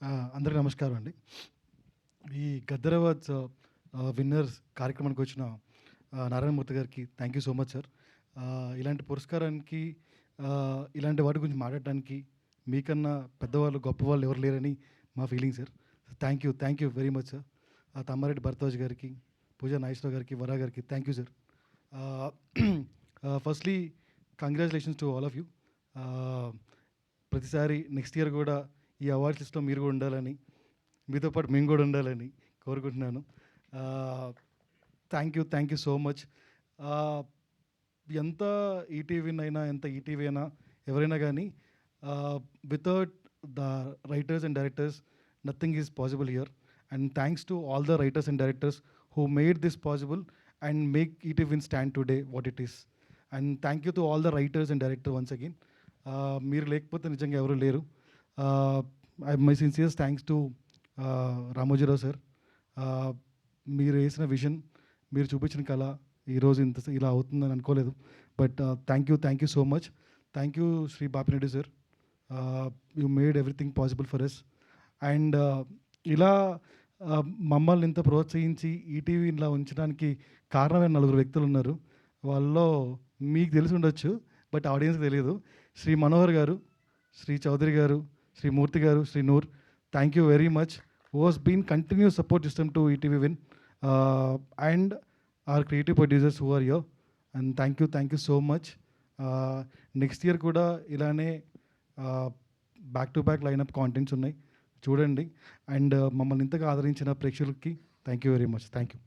అందరికీ నమస్కారం అండి. ఈ గద్దర్ అవార్డ్స్ విన్నర్స్ కార్యక్రమానికి వచ్చిన నారాయణమూర్తి గారికి thank you so much sir. ఇలాంటి పురస్కారానికి ఇలాంటి వాటి గురించి మాట్లాడడానికి మీకన్నా పెద్దవాళ్ళు, గొప్పవాళ్ళు ఎవరు లేరని మా feeling sir. Thank you very much sir. Tammareddy Bharadwaj గారికి, పూజా నాగేశ్వరరావు గారికి, వరా గారికి thank you sir. Firstly congratulations to all of you. ప్రతిసారి నెక్స్ట్ ఇయర్ కూడా ఈ అవార్డ్స్ లిస్ట్లో మీరు కూడా ఉండాలని, మీతో పాటు మేము కూడా ఉండాలని కోరుకుంటున్నాను. Thank you so much. ఎంత ఈటీవీనైనా, ఎంత ఈటీవీ అయినా, ఎవరైనా కానీ without the writers and directors nothing is possible here. And thanks to all the writers and directors who made this possible and make ETV stand today what it is. And thank you to all the writers and directors once again. మీరు లేకపోతే నిజంగా ఎవరు లేరు. My sincere thanks to Ramoji Rao sir. మీరు వేసిన vision, మీరు చూపించిన కళ ఈరోజు ఇలా అవుతుందని అనుకోలేదు. But thank you so much. Thank you Shri Bapireddy sir. You made everything possible for us. And ఇలా మమ్మల్ని ఇంత ప్రోత్సహించి ఈటీవీ ఇలా ఉంచడానికి కారణమైన 4 వ్యక్తులు ఉన్నారు. వాళ్ళలో మీకు తెలిసి ఉండొచ్చు, బట్ ఆడియన్స్కి తెలియదు. శ్రీ మనోహర్ గారు, శ్రీ చౌదరి గారు, శ్రీ మూర్తి గారు, Shri Noor. Thank you very much. Was been continuous support system to ETV Win and our creative producers who are here. And thank you so much. Next year కూడా ఇలానే back to back lineup contents ఉన్నాయి, చూడండి. అండ్ మమ్మల్ని ఇంతగా ఆదరించిన ప్రేక్షకులకి thank you very much. Thank you.